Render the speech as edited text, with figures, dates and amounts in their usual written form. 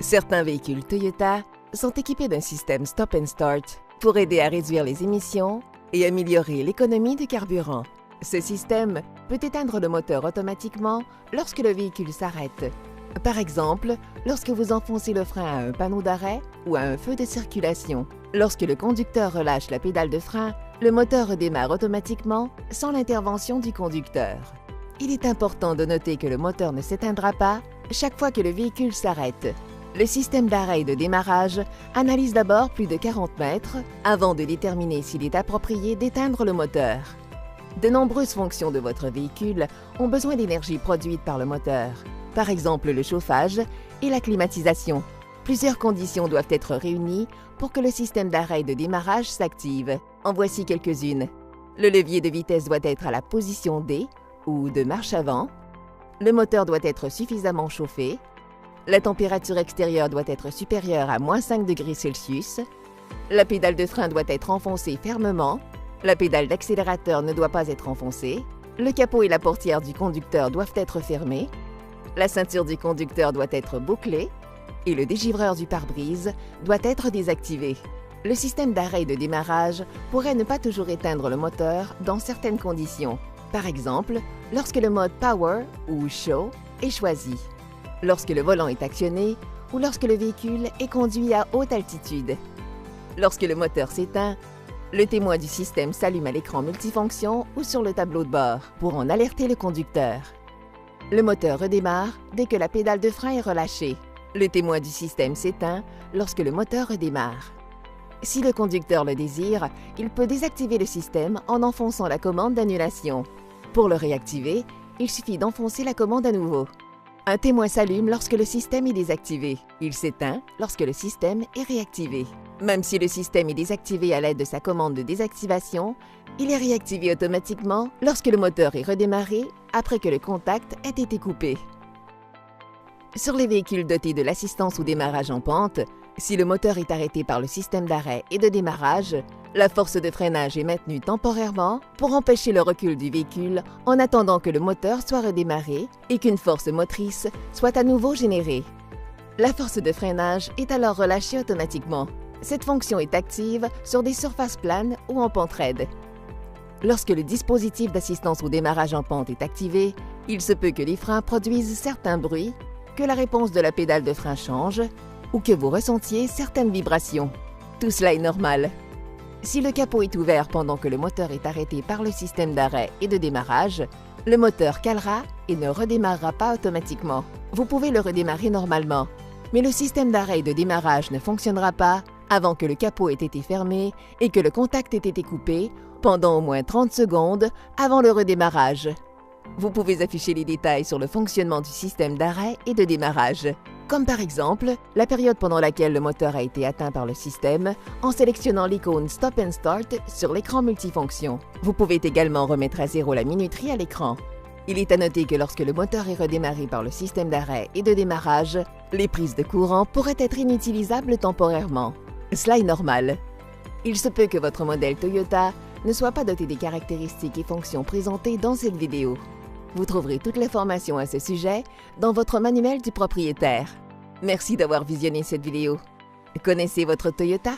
Certains véhicules Toyota sont équipés d'un système Stop and Start pour aider à réduire les émissions et améliorer l'économie de carburant. Ce système peut éteindre le moteur automatiquement lorsque le véhicule s'arrête. Par exemple, lorsque vous enfoncez le frein à un panneau d'arrêt ou à un feu de circulation. Lorsque le conducteur relâche la pédale de frein, le moteur redémarre automatiquement sans l'intervention du conducteur. Il est important de noter que le moteur ne s'éteindra pas chaque fois que le véhicule s'arrête. Le système d'arrêt et de démarrage analyse d'abord plus de 40 mètres avant de déterminer s'il est approprié d'éteindre le moteur. De nombreuses fonctions de votre véhicule ont besoin d'énergie produite par le moteur, par exemple le chauffage et la climatisation. Plusieurs conditions doivent être réunies pour que le système d'arrêt et de démarrage s'active. En voici quelques-unes. Le levier de vitesse doit être à la position D ou de marche avant. Le moteur doit être suffisamment chauffé. La température extérieure doit être supérieure à -5 degrés Celsius. La pédale de frein doit être enfoncée fermement. La pédale d'accélérateur ne doit pas être enfoncée. Le capot et la portière du conducteur doivent être fermés. La ceinture du conducteur doit être bouclée. Et le dégivreur du pare-brise doit être désactivé. Le système d'arrêt et de démarrage pourrait ne pas toujours éteindre le moteur dans certaines conditions. Par exemple, lorsque le mode Power ou Show est choisi, lorsque le volant est actionné ou lorsque le véhicule est conduit à haute altitude. Lorsque le moteur s'éteint, le témoin du système s'allume à l'écran multifonction ou sur le tableau de bord pour en alerter le conducteur. Le moteur redémarre dès que la pédale de frein est relâchée. Le témoin du système s'éteint lorsque le moteur redémarre. Si le conducteur le désire, il peut désactiver le système en enfonçant la commande d'annulation. Pour le réactiver, il suffit d'enfoncer la commande à nouveau. Un témoin s'allume lorsque le système est désactivé. Il s'éteint lorsque le système est réactivé. Même si le système est désactivé à l'aide de sa commande de désactivation, il est réactivé automatiquement lorsque le moteur est redémarré après que le contact ait été coupé. Sur les véhicules dotés de l'assistance au démarrage en pente, si le moteur est arrêté par le système d'arrêt et de démarrage, la force de freinage est maintenue temporairement pour empêcher le recul du véhicule en attendant que le moteur soit redémarré et qu'une force motrice soit à nouveau générée. La force de freinage est alors relâchée automatiquement. Cette fonction est active sur des surfaces planes ou en pente raide. Lorsque le dispositif d'assistance au démarrage en pente est activé, il se peut que les freins produisent certains bruits, que la réponse de la pédale de frein change ou que vous ressentiez certaines vibrations. Tout cela est normal. Si le capot est ouvert pendant que le moteur est arrêté par le système d'arrêt et de démarrage, le moteur calera et ne redémarrera pas automatiquement. Vous pouvez le redémarrer normalement, mais le système d'arrêt et de démarrage ne fonctionnera pas avant que le capot ait été fermé et que le contact ait été coupé pendant au moins 30 secondes avant le redémarrage. Vous pouvez afficher les détails sur le fonctionnement du système d'arrêt et de démarrage, comme par exemple la période pendant laquelle le moteur a été atteint par le système en sélectionnant l'icône Stop and Start sur l'écran multifonction. Vous pouvez également remettre à zéro la minuterie à l'écran. Il est à noter que lorsque le moteur est redémarré par le système d'arrêt et de démarrage, les prises de courant pourraient être inutilisables temporairement. Cela est normal. Il se peut que votre modèle Toyota ne soit pas doté des caractéristiques et fonctions présentées dans cette vidéo. Vous trouverez toute l'information à ce sujet dans votre manuel du propriétaire. Merci d'avoir visionné cette vidéo. Connaissez votre Toyota?